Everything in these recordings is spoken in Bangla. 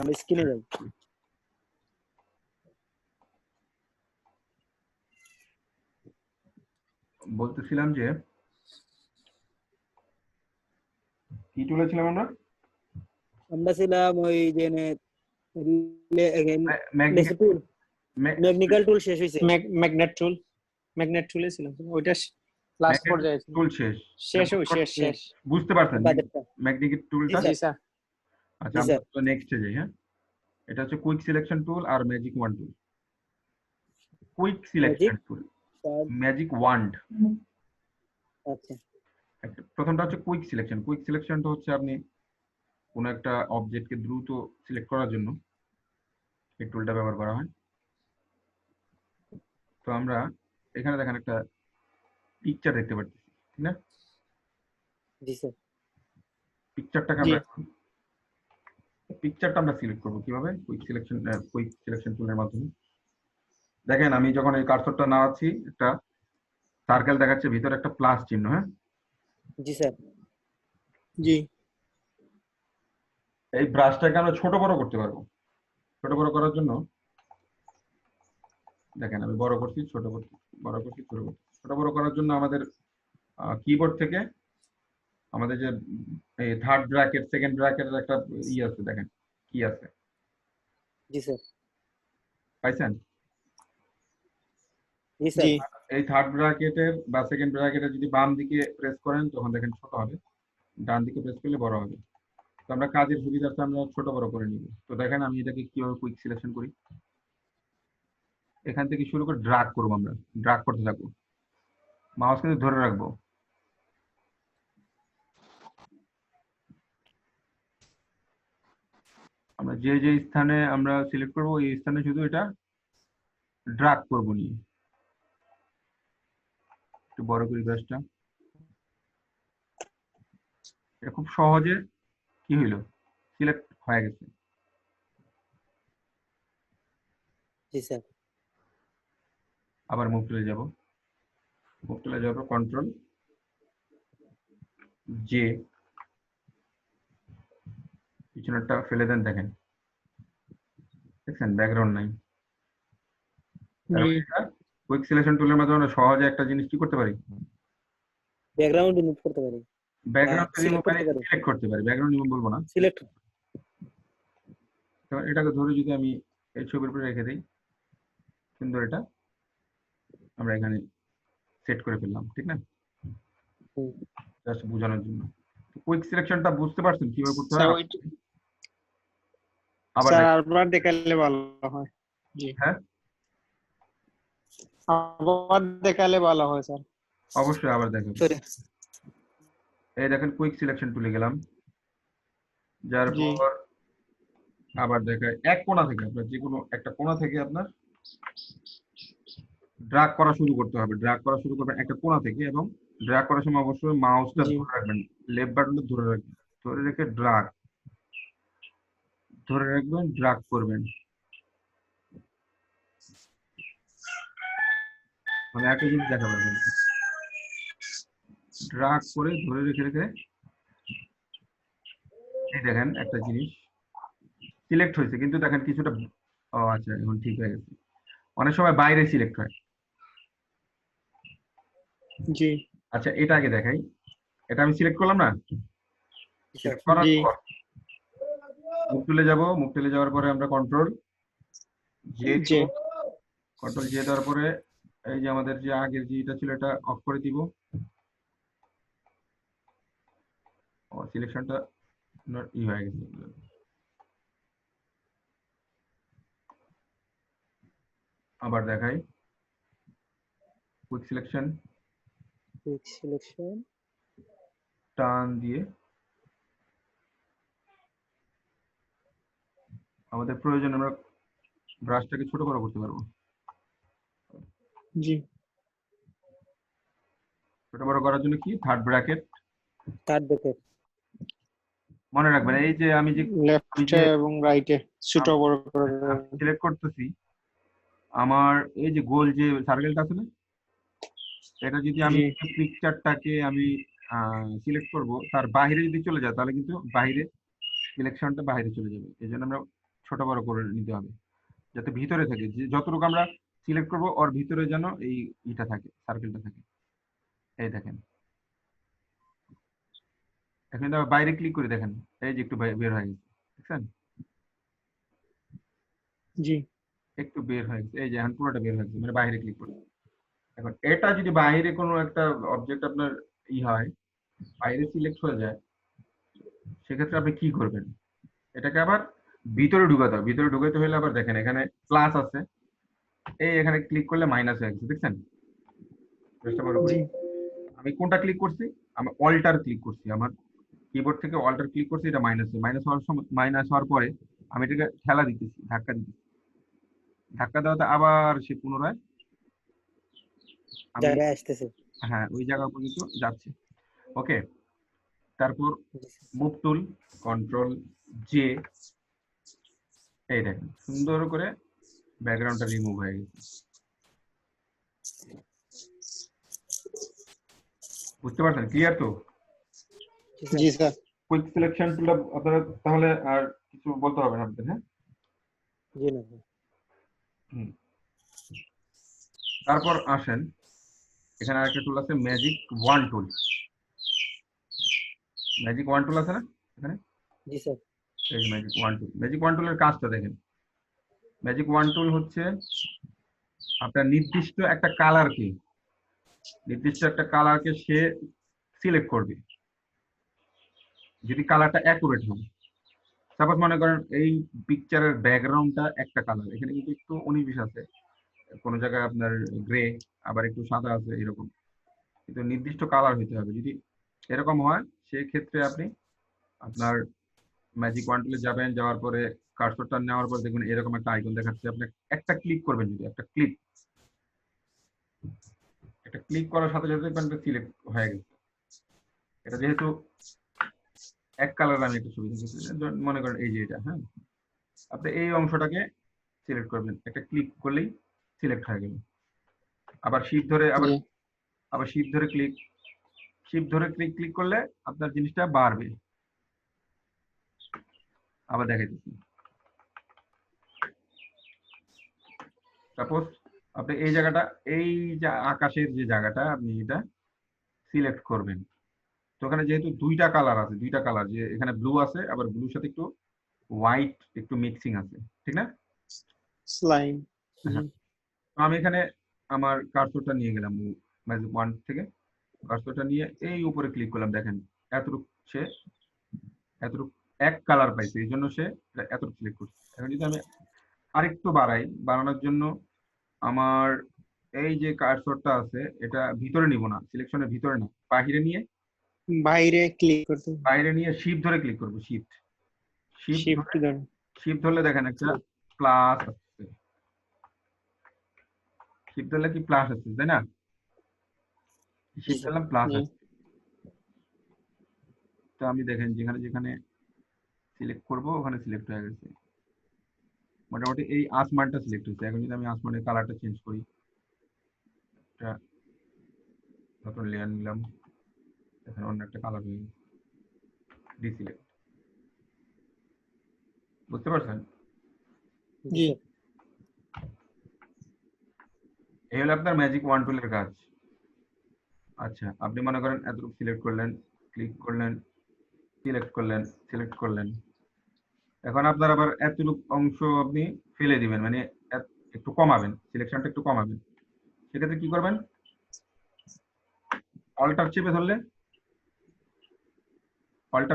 আমরা স্ক্রিনে যাই। বলতেছিলাম যে কি তুলেছিলাম আমরা? আমরা ছিলাম ওই যে ম্যাগনেটিক টুল, ম্যাগনিক্যাল টুল শেষ হইছে। ম্যাগনেট টুলে ছিলাম ওইটা লাস্ট পর্যায়ে ছিল। টুল শেষ শেষ বুঝতে পারছেন বাদেরটা। ম্যাগনেটিক টুলটা? জি স্যার। আচ্ছা আমরা তো নেক্সটে যাই। হ্যাঁ, এটা হচ্ছে কুইক সিলেকশন টুল আর magic wand tool. Quick selection tool, magic wand. আচ্ছা, প্রথমটা হচ্ছে কুইক সিলেকশন। কুইক সিলেকশনটা হচ্ছে আপনি কোনো একটা অবজেক্টকে দ্রুত সিলেক্ট করার জন্য এই টুলটা ব্যবহার করা হয়। তো আমরা এখানে দেখেন একটা পিকচার দেখতে পাচ্ছি, ঠিক না? জি স্যার। পিকচারটাকে আমরা সিলেক্ট করব কিভাবে? কুইক সিলেকশন টুলের মাধ্যমে। দেখেন আমি যখন এই কার্সরটা নাড়াচ্ছি একটা সার্কেল দেখাচ্ছে, ভিতরে একটা প্লাস চিহ্ন। হ্যাঁ জি স্যার। জি। এই ব্রাশটাকে আমরা ছোট বড় করতে পারবো। ছোট বড় করার জন্য দেখেন আমি বড় করছি, ছোট করছি, বড় করছি, ছোট করছি। ছোট বড় করার জন্য আমাদের কিবোর্ড থেকে আমাদের যে এই থার্ড ব্র্যাকেট, সেকেন্ড ব্র্যাকেটের একটা ই আছে, দেখেন কি আছে। জি স্যার। পাইছেন? জি স্যার। এই থার্ড ব্র্যাকেটের বা সেকেন্ড ব্র্যাকেটের যদি বাম দিকে প্রেস করেন তখন দেখেন ছোট হবে, ডান দিকে প্রেস করলে বড় হবে। তো আমরা কাজের সুবিধার্থে আমরা ছোট বড় করে নিব। তো দেখেন আমি এটাকে কিভাবে কুইক সিলেকশন করি। এখান থেকে শুরু করে ড্রাগ করবো, আমরা ড্রাগ করতে থাকবো, মাউস কিন্তু ধরে রাখবো। আমরা যে যে স্থানে আমরা সিলেক্ট করবো এই স্থানে শুধু এটা ড্রাগ করবো নিয়ে। একটু বড় করি ব্রাশটা। এটা খুব সহজে কি হইলো, সিলেক্ট হয়ে গেছে। জি স্যার। আবার মুভ টুলে যাব, মুভ টুলে যাওয়ার পর কন্ট্রোল জে, পিছনেরটা ফেলে দেন। দেখেন দেখছেন ব্যাকগ্রাউন্ড নাই। কুইক সিলেকশন টুলের মাধ্যমে আমরা সহজে একটা জিনিস কি করতে পারি, ব্যাকগ্রাউন্ড রিমুভ করতে পারি, ব্যাকগ্রাউন্ড রিমুভ করতে পারি, সিলেক্ট করতে পারি। ব্যাকগ্রাউন্ড রিমুভ বলবো না, সিলেক্ট। তো এটাকে ধরে যদি আমি এই ছবির উপরে রেখে দিই, সুন্দর এটা আমরা এখানে সেট করে ফেললাম, ঠিক না? জাস্ট বোঝানোর জন্য। কুইক সিলেকশনটা বুঝতে পারছেন কিভাবে করতে হয়? আবার দেখালে ভালো হয়। জি হ্যাঁ, আবার দেখালে ভালো হয় স্যার। অবশ্যই আবার দেখেন। এই দেখেন কুইক সিলেকশন টুলে গেলাম, যার পর আবার দেখায় এক কোণা থেকে, আপনার যে কোনো একটা কোণা থেকে আপনার ড্র্যাগ করা শুরু করতে হবে। ড্র্যাগ করা শুরু করবেন একটা কোণা থেকে, এবং ড্র্যাগ করার সময় অবশ্যই মাউসটা ধরে রাখবেন, লেফট বাটনটা ধরে রাখবেন, ধরে রেখে ড্র্যাগ ধরে রাখবেন, ড্র্যাগ করবেন। মানে একটা জিনিস দেখা পাবেন, ড্র্যাগ করে ধরে রেখে রেখে এই দেখেন একটা জিনিস সিলেক্ট হয়েছে, কিন্তু দেখেন কিছুটা, ও আচ্ছা এখন ঠিক হয়ে গেছে। অনেক সময় বাইরে সিলেক্ট হয়। জি আচ্ছা এটা আগে দেখাই, এটা আমি সিলেক্ট করলাম না, সিলেক্ট করার পর মুভ টুলে যাব, মুভ টুলে যাওয়ার পরে আমরা কন্ট্রোল জে, কন্ট্রোল জে দেওয়ার পরে এই যে আমাদের যে আগের যেটা ছিল এটা অফ করে দিব। ও সিলেকশনটা ই হয়ে গেছে। আবার দেখাই কুইক সিলেকশন, টান দিয়ে আমাদের প্রয়োজন আমরা ব্রাশটাকে ছোট বড় করতে পারবো। জি ছোট বড় করার জন্য কি থার্ড ব্র্যাকেট মনে রাখবেন। এই যে আমি যে লেফটে এবং রাইটে ছোট বড় করে সিলেক্ট করতেছি, আমার এই যে গোল যে সার্কেলটা আছে না, এটা যদি আমি পিকচারটাকে আমি সিলেক্ট করব, তার বাইরে যদি চলে যায় তাহলে কিন্তু বাইরে সিলেকশনটা বাইরে চলে যাবে। এই জন্য আমরা ছোট বড় করে নিতে হবে, যাতে ভিতরে থাকে, যে যতটুকু আমরা সিলেক্ট করব ওর ভিতরে যেন এই ইটা থাকে, সার্কেলটা থাকে। এই দেখেন, এখন যদি আবার বাইরে ক্লিক করে দেখেন, এই যে একটু বের হয়ে গেছে, দেখছেন? জি একটু বের হয়ে গেছে, এই যে এখন পুরোটা বের হয়ে গেছে, মানে বাইরে ক্লিক করে। এখন এটা যদি বাইরে কোনো একটা অবজেক্ট আপনার হয়, বাইরে সিলেক্ট হয়ে যায়, সেক্ষেত্রে আপনি কি করবেন? এটাকে আবার ভিতরে ঢুকাতে হবে। ভিতরে ঢুকাতে হলে আবার দেখেন এখানে প্লাস আছে, এই এখানে ক্লিক করলে মাইনাস হয়ে গেছে, দেখছেন? চেষ্টা করে করি। জি আমি কোনটা ক্লিক করছি? আমি অল্টার ক্লিক করছি, আমার কিবোর্ড থেকে অল্টার ক্লিক করছি, এটা মাইনাস হওয়ার সময়, মাইনাস হওয়ার পরে আমি এটাকে ঠেলা দিতেছি, ধাক্কা দিতেছি। ধাক্কা দেওয়াতে আবার সে পুনরায় আমি, জায়গায় আসতেছে। হ্যাঁ, ওই জায়গা পর্যন্ত যাচ্ছে। ওকে, তারপর জি sir. Move tool, control J, এই দেখেন সুন্দর করে ব্যাকগ্রাউন্ডটা রিমুভ হয়ে গেছে। বুঝতে পারছেন? ক্লিয়ার তো? জি স্যার। জি স্যার কুইক সিলেকশন টুলটা আপনারা তাহলে আর কিছু বলতে হবে না আপনাদের, হ্যাঁ? জি না স্যার। হুম। তারপর আসেন, এখানে আরেকটা টুল আছে, ম্যাজিক ওয়ান টুল। ম্যাজিক ওয়ান টুল আছে না এখানে? জি স্যার। এই যে ম্যাজিক ওয়ান টুল। ম্যাজিক ওয়ান টুলের কাজটা দেখেন। ম্যাজিক ওয়ান টুল হচ্ছে আপনার নির্দিষ্ট একটা কালারকে সে সিলেক্ট করবে, যদি কালারটা অ্যাকুরেট হয়। সাপোজ মনে করেন এই পিকচারের ব্যাকগ্রাউন্ডটা একটা কালার, এখানে কিন্তু একটু 19-20 আছে, কোনো জায়গায় আপনার গ্রে, আবার একটু সাদা আছে, এরকম। কিন্তু নির্দিষ্ট কালার হইতে হবে। যদি এরকম হয়, সেক্ষেত্রে আপনি আপনার ম্যাজিক ওয়ান টুলে যাবেন, যাওয়ার পরে কার্সরটা নেওয়ার পর দেখবেন এরকম একটা আইকন দেখাচ্ছে, আপনি একটা ক্লিক করবেন। যদি একটা ক্লিক করার সাথে সাথে দেখবেন সিলেক্ট হয়ে গেছে। এটা যেহেতু এক কালার, আমি একটা ছবি দেখেছি, মনে করেন এই যে এটা, হ্যাঁ, আপনি এই অংশটাকে সিলেক্ট করবেন, একটা ক্লিক করলেই সিলেক্ট হয়ে গেল। আবার শিফট ধরে জি আবার শিফট ধরে ক্লিক করলে আপনার জিনিসটা বাড়বে। আবার দেখাইতেছি, সাপোজ আপনি এই জায়গাটা, এই যে আকাশের যে জায়গাটা, আপনি এটা সিলেক্ট করবেন। তো ওখানে যেহেতু দুইটা কালার আছে, দুইটা কালার, যে এখানে ব্লু আছে, আবার ব্লুর সাথে একটু হোয়াইট একটু মিক্সিং আছে, ঠিক না? স্লাইম জি হ্যাঁ। তো আমি এখানে আমার কার্সরটা নিয়ে গেলাম ম্যাজিক ওয়ান থেকে, কার্সরটা নিয়ে এই উপরে ক্লিক করলাম, দেখেন এতটুকু সে এতটুকু এক কালার পাইছে, এই জন্য সে এতটুকু সিলেক্ট করছে। এখন যদি আমি আরেকটু বাড়ানোর জন্য আমার এই যে কার্সরটা আছে, এটা ভিতরে নিব না, সিলেকশনের ভিতরে না, বাইরে ক্লিক করতে বাইরে নিয়ে শিফট ধরে ক্লিক করব, শিফট শিফট ধরে ধরে শিফট ধরলে দেখেন একটা প্লাস আসছে, শিফট ধরলে কি প্লাস আসছে, তাই না? জি শিফট স্যার। ধরলাম, প্লাস জি আসছে। তো আমি দেখেন যেখানে যেখানে সিলেক্ট করব ওখানে সিলেক্ট হয়ে গেছে, মোটামুটি এই আসমানটা সিলেক্ট হয়েছে। এখন যদি আমি আসমানের কালারটা চেঞ্জ করি, এটা নতুন লেয়ার নিলাম, এখানে অন্য একটা কালার হয়ে গেছে, ডিসিলেক্ট। বুঝতে পারছেন? জি জি স্যার। এই হলো আপনার ম্যাজিক ওয়ান টুলের কাজ। আচ্ছা, আপনি মনে করেন এতটুকু সিলেক্ট করলেন, ক্লিক করলেন, সিলেক্ট করলেন। এখন আপনার আবার এতটুকু অংশ আপনি ফেলে দিবেন, মানে একটু কমাবেন, সিলেকশনটা একটু কমাবেন। সেক্ষেত্রে কি করবেন? অল্টার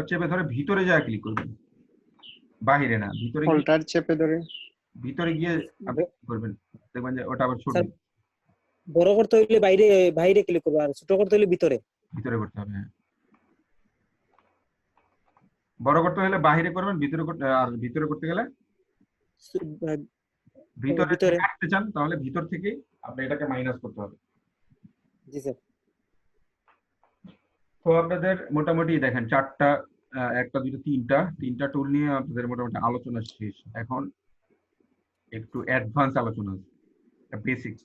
চেপে ধরে ভিতরে যা ক্লিক করবেন, বাহিরে না, অল্টার চেপে ধরে ভিতরে গিয়ে আপনি কি করবেন, দেখবেন যে ওটা আবার ছোট, স্যার, বড় করতে হইলে বাইরে বাইরে ক্লিক করবো, আর ছোট করতে হইলে ভিতরে। ভিতরে করতে হবে। হ্যাঁ, বড় করতে হলে বাহিরে করবেন, আর ভিতরে করতে গেলে ভিতরে ভিতরে। যদি আসতে চান তাহলে ভিতর থেকেই আপনি এটাকে মাইনাস করতে হবে। জি স্যার। তো আপনাদের মোটামুটি দেখেন চারটা, একটা দুটো তিনটা টুল নিয়ে আপনাদের মোটামুটি আলোচনা শেষ। এখন একটু অ্যাডভান্স আলোচনা আছে, বেসিক।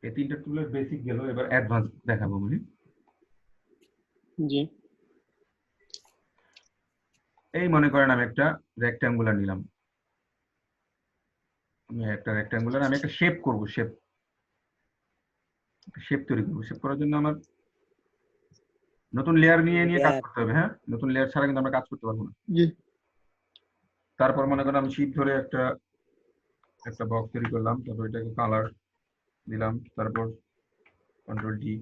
এই তিনটা টুলের বেসিক গেল, এবার অ্যাডভান্স দেখাবো আমি। জি এই মনে করেন আমি একটা রেক্ট্যাঙ্গুলার নিলাম, আমি একটা শেপ করব, শেপ তৈরি করবো। শেপ করার জন্য আমার নতুন লেয়ার নিয়ে কাজ লেয়ার। করতে হবে। হ্যাঁ, নতুন লেয়ার ছাড়া কিন্তু আমরা কাজ করতে পারবো না। জি তারপর মনে করেন আমি শিফট ধরে একটা বক্স তৈরি করলাম, তারপর এটাকে কালার দিলাম, তারপর কন্ট্রোল ডি,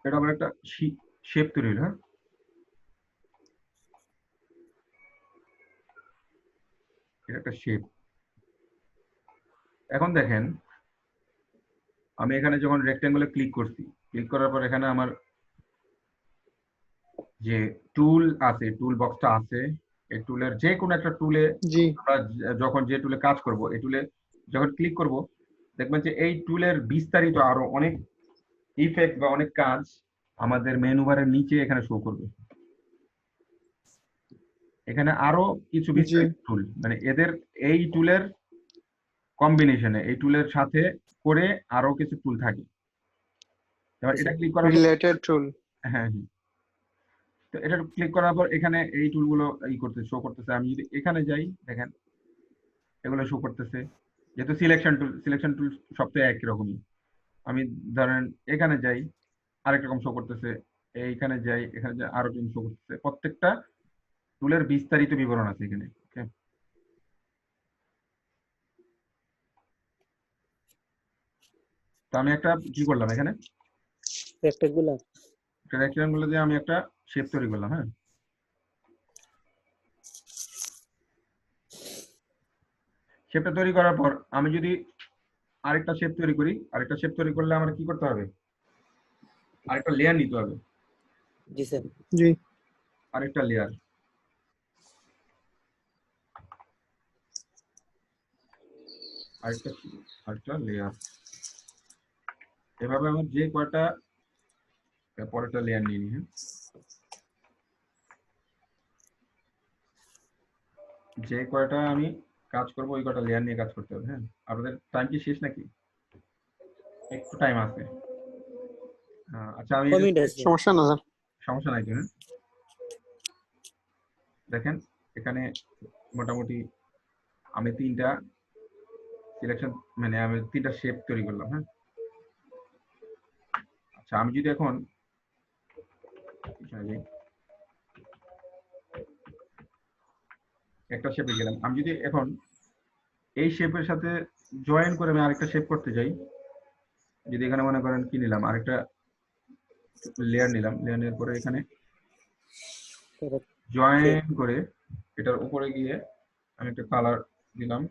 এটা আমার একটা শেপ তৈরি হলো। হ্যাঁ, এটা একটা শেপ। এখন দেখেন আমি এখানে যখন রেক্ট্যাঙ্গুলে ক্লিক করছি, ক্লিক করার পর এখানে আমার যে টুল আছে, টুল বক্সটা আছে, এই টুলের যে কোনো একটা টুলে জি আমরা যখন যে টুলে কাজ করব, এই টুলে যখন ক্লিক করব, দেখবেন যে এই টুলের বিস্তারিত আরো অনেক ইফেক্ট বা অনেক কাজ আমাদের মেনু বারের নিচে এখানে শো করবে। এখানে আরো কিছু জি বিস্তারিত টুল, মানে এদের এই টুলের কম্বিনেশনে, এই টুলের সাথে করে আরো কিছু টুল থাকে। এবার এটা ক্লিক করার পর, রিলেটেড টুল। হ্যাঁ হ্যাঁ, তো এটা ক্লিক করার পর এখানে এই টুলগুলো শো করতেছে। আমি যদি এখানে যাই, দেখেন এগুলো শো করতেছে। যেহেতু সিলেকশন টুল সবচেয়ে একই রকমই। আমি ধরেন এখানে যাই, আরেক রকম শো করতেছে। এইখানে যাই, এখানে যাই, আরো রকম শো করতেছে। প্রত্যেকটা টুলের বিস্তারিত বিবরণ আছে এখানে। ওকে, তো আমি একটা কি করলাম এখানে, রেক্টেঙ্গুলার। রেক্ট্যাঙ্গুলার দিয়ে আমি একটা শেপ তৈরি করলাম। হ্যাঁ, শেপটা তৈরি করার পর আমি যদি আরেকটা শেপ তৈরি করি, আরেকটা শেপ তৈরি করলে আমার কি করতে হবে, আরেকটা লেয়ার নিতে হবে। জি স্যার। জি আরেকটা লেয়ার, আরেকটা আরেকটা লেয়ার, এভাবে আমার যে কয়টা পরেরটা লেয়ার নিয়ে নিই। হ্যাঁ, যে কয়টা আমি কাজ করব ওই কয়টা লেয়ার নিয়ে কাজ করতে হবে। হ্যাঁ, আপনাদের টাইম কি শেষ নাকি? একটু টাইম আছে। আচ্ছা, আমি কমিট আছে। সমস্যা না স্যার। সমস্যা নাই তো? হ্যাঁ, দেখেন এখানে মোটামুটি আমি তিনটা সিলেকশন, মানে আমি তিনটা শেপ তৈরি করলাম। হ্যাঁ, আচ্ছা আমি যদি এখন পিছনে যাই, একটা শেপে গেলাম, আমি যদি এখন এই শেপের সাথে জয়েন করে আমি আরেকটা শেপ করতে যাই, যদি এখানে মনে করেন কি নিলাম, আরেকটা লেয়ার নিলাম, লেয়ার নেওয়ার পরে এখানে জয়েন করে এটার উপরে গিয়ে আমি একটা কালার দিলাম,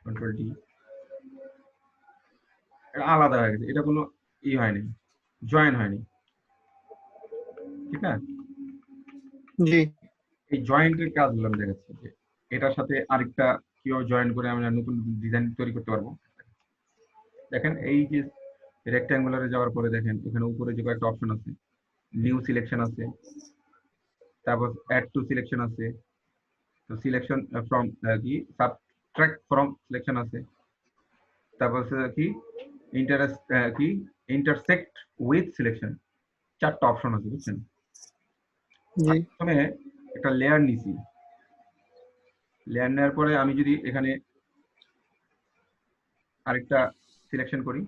কন্ট্রোল ডি, এটা আলাদা হয়ে গেছে, এটা কোনো হয়নি, জয়েন হয়নি। ঠিক না? জি এই জয়েন্টের কাজগুলো আমি দেখাচ্ছি যে এটার সাথে আরেকটা কিভাবে জয়েন করে আমরা নতুন ডিজাইন তৈরি করতে পারবো। দেখেন এই যে রেক্ট্যাঙ্গুলারে যাওয়ার পরে দেখেন এখানে উপরে যে কয়েকটা অপশন আছে, নিউ সিলেকশন আছে, তারপর অ্যাড টু সিলেকশন আছে, তো সিলেকশন ফ্রম কি সাবট্রাক্ট ফ্রম সিলেকশন আছে, তারপর কি ইন্টারেস্ট কি ইন্টারসেক্ট উইথ সিলেকশন, চারটা অপশন আছে, বুঝছেন? জি প্রথমে একটা লেয়ার নিছি, লেয়ার নেওয়ার পরে আমি যদি এখানে আরেকটা সিলেকশন করি,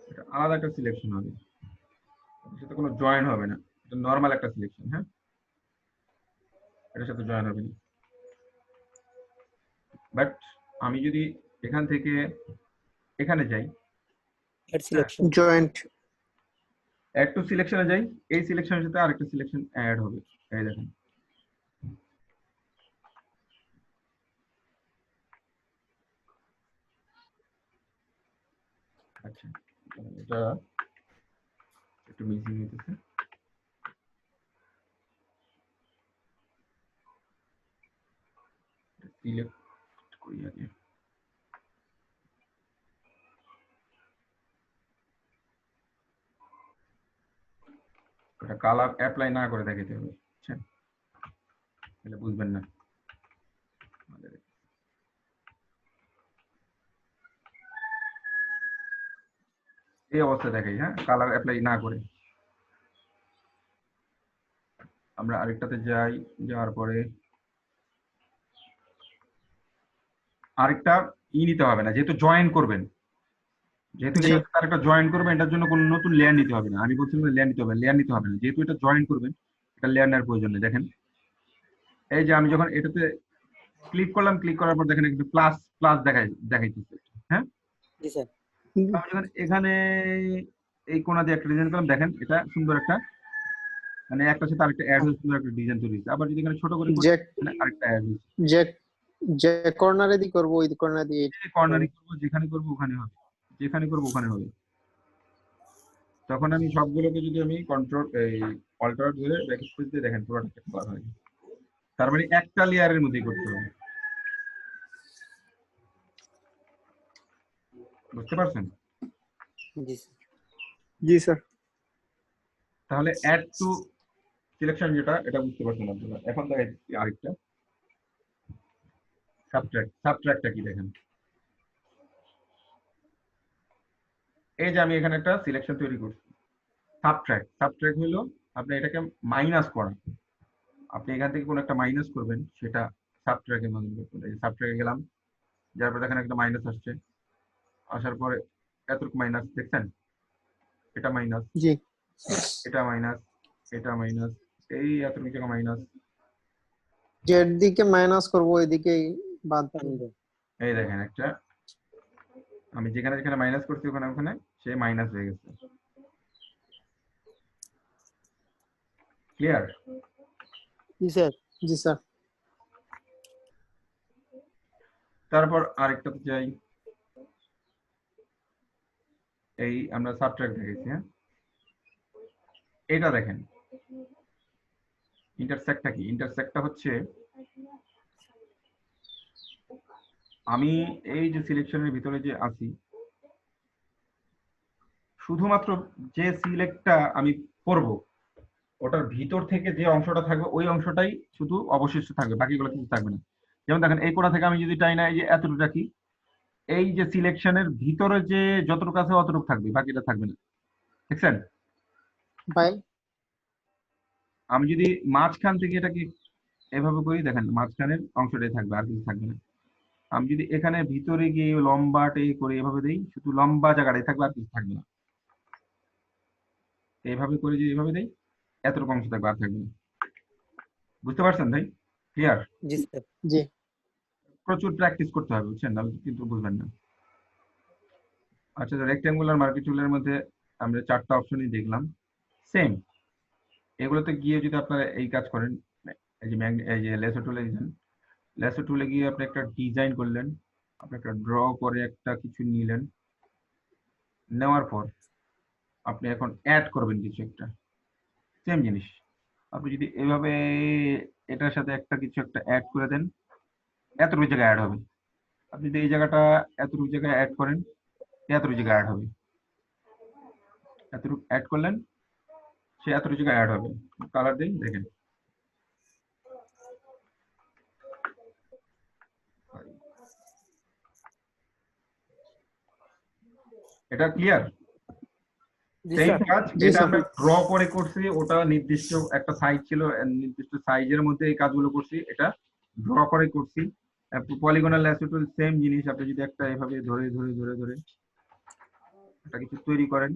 এটা আলাদা একটা সিলেকশন হবে, সেটা কোনো জয়েন হবে না, এটা নর্মাল একটা সিলেকশন। হ্যাঁ, এটার সাথে জয়েন হবে না। বাট আমি যদি এখান থেকে এখানে যাই, add selection. Joint. Add to সিলেকশনে যাই, এই সিলেকশনের সাথে আরেকটা সিলেকশন অ্যাড হবে, এই দেখেন। আচ্ছা, এটা একটু মিসিং হইতেছে। সিলেক্ট করি আগে, এটা কালার অ্যাপ্লাই না করে দেখাতে হবে, বুঝছেন? তাহলে বুঝবেন না। এই অবস্থা দেখাই, হ্যাঁ, কালার অ্যাপ্লাই না করে। আমরা আরেকটাতে যাই, যাওয়ার পরে আরেকটা নিতে হবে না, যেহেতু জয়েন করবেন, যেহেতু জি। এটা তার একটা জয়েন করবেন, এটার জন্য কোনো নতুন লেয়ার নিতে হবে না। আমি বলছিলাম লেয়ার নিতে হবে, লেয়ার নিতে হবে না, যেহেতু এটা জয়েন করবেন, এটা লেয়ার নেওয়ার প্রয়োজন নেই। দেখেন এই যে আমি যখন এটাতে ক্লিক করলাম, ক্লিক করার পর দেখেন একটু প্লাস প্লাস দেখাইতেছে। হ্যাঁ, জি স্যার। আমি যখন এখানে এই কোণা দিয়ে একটা ডিজাইন করলাম, দেখেন এটা সুন্দর একটা, মানে একটা সাথে আরেকটা অ্যাড হয়ে সুন্দর একটা ডিজাইন তৈরি হয়েছে। আবার যদি এখানে ছোট করে করি, যে এখানে আরেকটা অ্যাড হয়েছে। যে যে কর্নারে দি করব ওই কর্নার দিয়ে কর্নারি করবো, যেখানে করবো ওখানে হবে, যেখানে করবো ওখানে হবে। তখন আমি সবগুলোকে যদি আমি কন্ট্রোল এই অল্টার ধরে ব্যাকস্পেস দিয়ে দেখেন পুরোটা করা হয়। তার মানে একটা লেয়ারের মধ্যেই করতে হবে, বুঝতে পারছেন? জি স্যার। জি স্যার। তাহলে অ্যাড টু সিলেকশন যেটা, এটা বুঝতে পারছেন আপনারা। এখন দেখাচ্ছি আরেকটা সাবট্রাক্ট। সাবট্রাক্টটা কি দেখেন, এই যে আমি এখানে একটা সিলেকশন তৈরি করছি। সাবট্রাক্ট, সাবট্রাক্ট হলো আপনি এটাকে মাইনাস করা। আপনি এখান থেকে কোনো একটা মাইনাস করবেন, সেটা সাবট্রাক্টের মাধ্যমে করবেন। এই সাবট্রাক্টে গেলাম, যার পর দেখেন একটা মাইনাস আসছে, আসার পরে এতটুকু মাইনাস দেখছেন, এটা মাইনাস, জি। এটা মাইনাস, এটা মাইনাস, এই এতটুকু জায়গা মাইনাস। যের দিকে মাইনাস করব ওইদিকে বাদ দেব। এই দেখেন একটা, আমি যেখানে যেখানে মাইনাস করছি ওখানে ওখানে সে মাইনাস হয়ে গেছে। ক্লিয়ার? জি স্যার। জি স্যার। তারপর আরেকটাতে যাই, এই আমরা সাবট্রাক্ট দেখেছি। হ্যাঁ, এটা দেখেন ইন্টারসেক্টটা কি। ইন্টারসেক্টটা হচ্ছে আমি এই যে সিলেকশনের ভিতরে যে আছি, শুধুমাত্র যে সিলেক্টটা আমি করব ওটার ভিতর থেকে যে অংশটা থাকবে ওই অংশটাই শুধু অবশিষ্ট থাকবে, বাকিগুলো কিছু থাকবে না। যেমন দেখেন এই কোণা থেকে আমি যদি টাই না, এই যে এতটুকু রাখি, এই যে সিলেকশনের ভিতরে যে যতটুকু আছে অতটুকু থাকবে, বাকিটা থাকবে না। দেখছেন? ভাই আমি যদি মাঝখান থেকে এটাকে এভাবে করি, দেখেন মাঝখানের অংশটাই থাকবে, আর কিছু থাকবে না। আমি যদি এখানে ভিতরে গিয়ে লম্বাটে করে এভাবে দেই, শুধু লম্বা জায়গাটাই থাকবে, আর কিছু থাকবে না। এইভাবে করে যদি এভাবে দেই, এতটুকু অংশ থাকবে, আর থাকবে না। বুঝতে পারছেন ভাই? ক্লিয়ার? জি স্যার। জি। প্রচুর প্র্যাকটিস করতে হবে, বুঝছেন না কিন্তু বুঝবেন না। আচ্ছা, রেক্ট্যাঙ্গুলার মার্কি টুলের মধ্যে আমরা 4টা অপশনই দেখলাম সেম। এগুলোতে গিয়ে যদি আপনারা এই কাজ করেন, এই যে লেসো টুলে দিলেন, লেসো টুলে গিয়ে আপনি একটা ডিজাইন করলেন, আপনি একটা ড্র করে একটা কিছু নিলেন, নেওয়ার পর আপনি এখন অ্যাড করবেন কিছু একটা, সেম জিনিস। আপনি যদি এভাবে এটার সাথে একটা কিছু একটা অ্যাড করে দেন, এতটুকু জায়গায় অ্যাড হবে। আপনি যদি এই জায়গাটা এতটুকু জায়গায় অ্যাড করেন, এতটুকু জায়গায় অ্যাড হবে। এতটুকু অ্যাড করলেন, সে এতটুকু জায়গায় অ্যাড হবে। কালার দিন, দেখেন এটা ক্লিয়ার? জি সেম স্যার। কাজ, জি এটা স্যার। আমরা ড্র করে করছি, ওটা নির্দিষ্ট একটা সাইজ ছিল, নির্দিষ্ট সাইজের মধ্যে এই কাজগুলো করছি, এটা ড্র করে করছি। পলিগনাল ল্যাসো টুল সেম জিনিস। আপনি যদি একটা এভাবে ধরে ধরে ধরে ধরে একটা কিছু তৈরি করেন,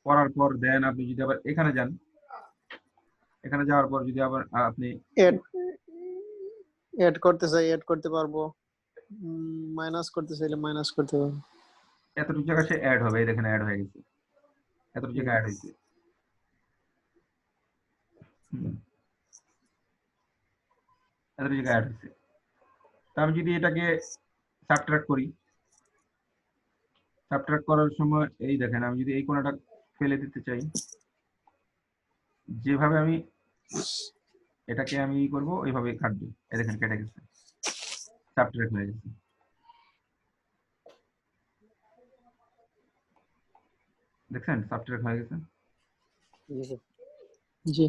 করার পর দেন আপনি যদি আবার এখানে যান, এখানে যাওয়ার পর যদি আবার আপনি এড এড করতে চাই এড করতে পারবো, মাইনাস করতে চাইলে মাইনাস করতে পারবো। এতটুকু জায়গা সে অ্যাড হবে, এই দেখেন অ্যাড হয়ে গেছে, এতটুকু জায়গা অ্যাড হয়েছে। এতটুকু জায়গা অ্যাড হয়েছে। তা আমি যদি এটাকে সাবট্রাক্ট করি, সাবট্রাক্ট করার সময় এই দেখেন আমি যদি এই কোণাটা ফেলে দিতে চাই, যেভাবে আমি এটাকে আমি করব ওইভাবে কাটবে। এই দেখেন কেটে গেছে, সাবট্রাক্ট হয়ে গেছে। দেখছেন সাবট্রাক্ট হয়ে গেছে। জি স্যার। জি।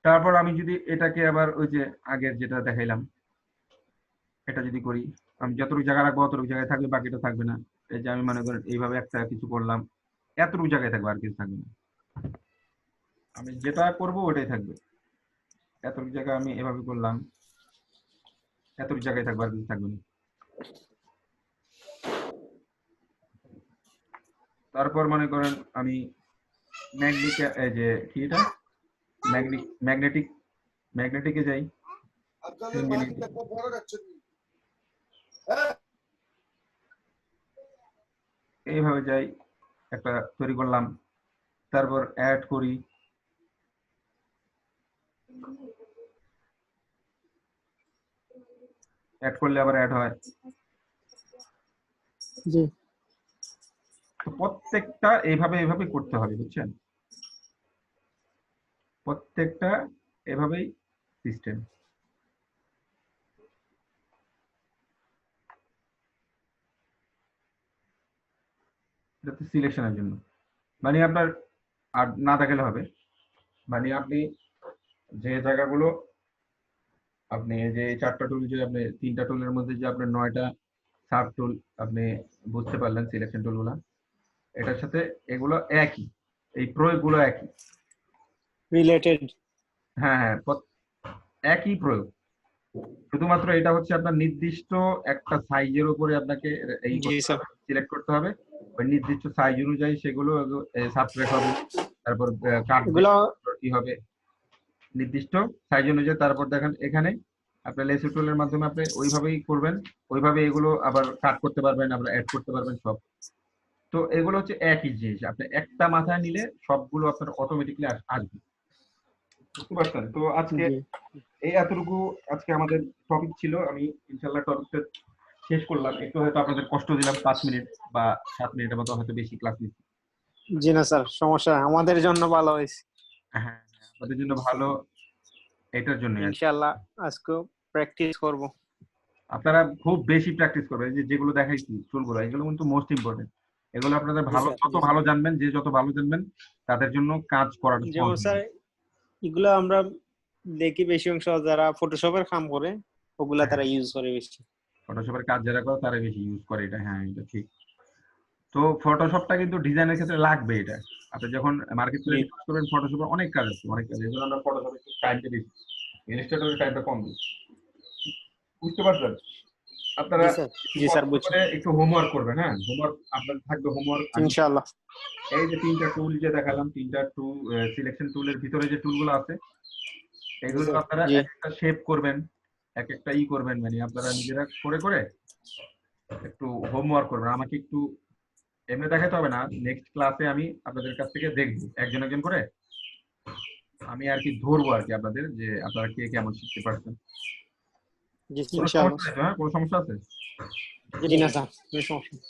তারপর আমি যদি এটাকে আবার ওই যে আগের যেটা দেখাইলাম, এটা যদি করি, আমি যতটুকু জায়গা রাখবো অতটুকু জায়গায় থাকবে, বাকিটা থাকবে না। এই যে আমি মনে করেন এইভাবে একটা কিছু করলাম, এতটুকু জায়গায় থাকবে, আর কিছু থাকবে না। আমি যেটা করব ওটাই থাকবে। এতটুকু জায়গা আমি এভাবে করলাম, এতটুকু জায়গায় থাকবে, আর কিছু থাকবে না। তারপর মনে করেন আমি এই যে কি এটা ম্যাগনেটিকে যাই, এইভাবে যাই, একটা তৈরি করলাম, তারপর অ্যাড করি, অ্যাড করলে আবার অ্যাড হয়। জি তো প্রত্যেকটা এইভাবে করতে হবে, বুঝছেন? প্রত্যেকটা এভাবেই সিস্টেম। এটা তো সিলেকশনের জন্য, মানে আপনার আর না দেখালে হবে, মানে আপনি যে জায়গাগুলো আপনি যে 4টা টুল, যে আপনি 3টা টুলের মধ্যে যে আপনার 9টা সাব টুল আপনি বুঝতে পারলেন, সিলেকশন টুলগুলো এটার সাথে এগুলো একই, এই প্রয়োগগুলো একই। রিলেটেড। হ্যাঁ হ্যাঁ, একই প্রয়োগ, শুধুমাত্র এটা হচ্ছে আপনার নির্দিষ্ট একটা সাইজের উপরে আপনাকে এই জি স্যার। সিলেক্ট করতে হবে, ওই নির্দিষ্ট সাইজ অনুযায়ী সেগুলো সাবট্রাক্ট হবে, তারপর কাট এগুলো কি হবে নির্দিষ্ট সাইজ অনুযায়ী। তারপর দেখেন এখানে আপনার লেসু টুলের মাধ্যমে আপনি ওইভাবেই করবেন, ওইভাবে এগুলো আবার কাট করতে পারবেন, আবার অ্যাড করতে পারবেন সব। তো এগুলো হচ্ছে একই জিনিস, আপনি একটা মাথায় নিলে সবগুলো আপনার অটোমেটিকলি আসবে, বুঝতে পারছেন? তো আজকে জি এই এতটুকু আজকে আমাদের টপিক ছিল। আমি ইনশাল্লাহ টপিকটা শেষ করলাম, একটু হয়তো আপনাদের কষ্ট দিলাম, 5 মিনিট বা 7 মিনিটের মতো হয়তো বেশি ক্লাস নিচ্ছি। জি না স্যার, সমস্যা নাই। আমাদের জন্য ভালো হয়েছে। হ্যাঁ, আপনাদের জন্য ভালো, এটার জন্য ইনশাআল্লাহ আজকে প্র্যাকটিস করব। আপনারা খুব বেশি প্র্যাকটিস করবেন। যে যেগুলো দেখাইছি টুলগুলো, এগুলো কিন্তু মোস্ট ইম্পর্টেন্ট। এগুলো আপনাদের জি ভালো, স্যার, যত ভালো জানবেন, যে যত ভালো জানবেন তাদের জন্য কাজ করাটা যেমন সহজ স্যার হবে। এগুলো আমরা দেখি বেশি অংশ যারা ফটোশপের কাম করে ওগুলা হ্যাঁ, তারা ইউজ করে বেশি। ফটোশপের কাজ যারা করে তারা বেশি ইউজ করে এটা, হ্যাঁ এটা ঠিক। তো ফটোশপটা কিন্তু ডিজাইনের ক্ষেত্রে লাগবে এটা। আপনি যখন মার্কেট জি প্লেসে কাজ করবেন, ফটোশপের অনেক কাজ আছে, অনেক কাজ। এজন্য আমরা ফটোশপে একটু টাইমটা বেশি, ইলাস্ট্রেটরের টাইমটা কম দিই, বুঝতে পারছেন? আপনারা জি স্যার, একটু জি স্যার কষ্ট বুঝছি। করে একটু হোমওয়ার্ক করবেন। হ্যাঁ, হোমওয়ার্ক আপনার থাকবে, হোমওয়ার্ক আমি ইনশাআল্লাহ। এই যে 3টা টুল যে দেখালাম, 3টা টুল সিলেকশন টুলের ভিতরে যে টুলগুলো আছে জি এগুলো স্যার, আপনারা জি এক একটা শেপ করবেন, এক একটা করবেন, মানে আপনারা নিজেরা করে করে একটু হোমওয়ার্ক করবেন। আমাকে একটু এমনি দেখাতে হবে না, নেক্সট ক্লাসে আমি আপনাদের কাছ থেকে দেখবো একজন একজন করে, আমি আর কি ধরবো আর কি আপনাদের, যে আপনারা কে কেমন শিখতে পারছেন। জি কোনো স্যার, ইনশাআল্লাহ। সমস্যা নেই তো? হ্যাঁ, কোনো সমস্যা আছে? জি জি না না স্যার। স্যার, কোনো সমস্যা নেই।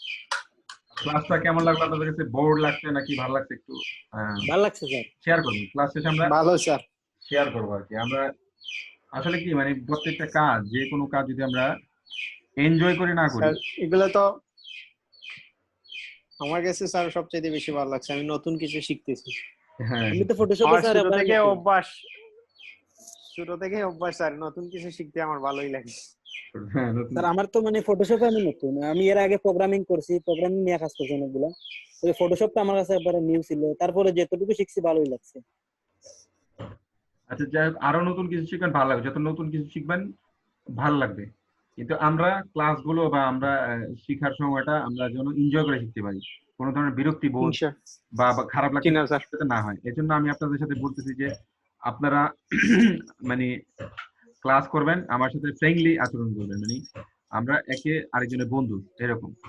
ক্লাসটা কেমন লাগলো আপনাদের কাছে? বোর্ড লাগছে নাকি ভালো লাগছে? একটু ভালো লাগছে স্যার। শেয়ার করুন, ক্লাস শেষে আমরা ভালো স্যার। শেয়ার করবো আর কি। আমরা আসলে কি, মানে প্রত্যেকটা কাজ, যে কোনো কাজ যদি আমরা এনজয় করে না করি। স্যার এগুলো তো আমার কাছে স্যার সবচেয়ে বেশি ভালো লাগছে, আমি নতুন কিছু শিখতেছি। হ্যাঁ আমি তো ফটোশপে আমার স্যার শুরু একবার থেকে নতুন। অভ্যাস, শুরু থেকে অভ্যাস স্যার, নতুন কিছু শিখতে আমার ভালোই লাগে। হ্যাঁ, নতুন। স্যার আমার তো মানে ফটোশপে আমি নতুন, আমি এর আগে প্রোগ্রামিং করছি, প্রোগ্রামিং নিয়ে কাজ করছি অনেকগুলো। তবে ফটোশপটা আমার কাছে একবার নিউ ছিল, তারপরে যতটুকু শিখছি ভালোই লাগছে। আচ্ছা যাই হোক, আরো নতুন কিছু শিখবেন, ভালো লাগবে। যত নতুন কিছু শিখবেন ভালো লাগবে। কিন্তু আমরা ক্লাসগুলো বা আমরা শিখার সময়টা আমরা যেন এনজয় করে শিখতে পারি, কোনো ধরনের বিরক্তি বোধ বা খারাপ জি লাগতে না স্যার। যাতে না হয়। এজন্য আমি আপনাদের সাথে বলতেছি যে আপনারা মানে ক্লাস করবেন, আমার সাথে ফ্রেন্ডলি আচরণ করবেন, মানে আমরা একে আরেকজনের বন্ধু এরকম, জি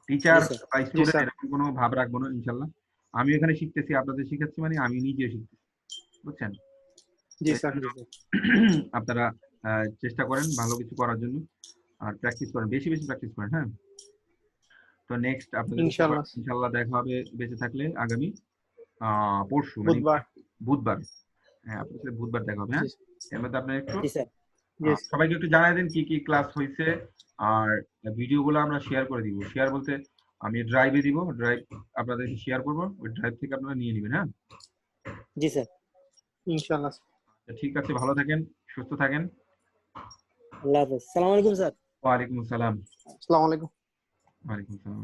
টিচার স্যার, বা জি স্টুডেন্ট স্যার। এরকম কোনো ভাব রাখবো না ইনশাল্লাহ। আমি এখানে শিখতেছি, আপনাদের শিখাচ্ছি, মানে আমি নিজে শিখতেছি, বুঝছেন? জি এই স্যার। জন্য আপনারা চেষ্টা করেন ভালো কিছু করার জন্য, আর প্র্যাকটিস করেন, বেশি বেশি প্র্যাকটিস করেন। হ্যাঁ, তো নেক্সট আপনাদের সাথে আবার ইনশাআল্লাহ। ইনশাল্লাহ দেখা হবে বেঁচে থাকলে আগামী পরশু, মানে বুধবার। বুধবার। হ্যাঁ, আপনার সাথে বুধবার দেখা হবে। জি হ্যাঁ, এর মধ্যে আপনার একটু জি স্যার, জি সবাইকে একটু জানাই দিন কি কি ক্লাস হয়েছে, আর ভিডিওগুলো আমরা শেয়ার করে দিব। শেয়ার বলতে আমি ড্রাইভে দিব, ড্রাইভ আপনাদেরকে শেয়ার করবো, ওই ড্রাইভ থেকে আপনারা নিয়ে নেবেন। হ্যাঁ, জি স্যার। ইনশাআল্লাহ। ঠিক আছে, ভালো থাকেন, সুস্থ থাকেন। আল্লাহ হাফেজ, সালাম আলাইকুম স্যার। ওয়ালাইকুম আসসালাম। আসসালামু আলাইকুম। ওয়ালাইকুম আসসালাম।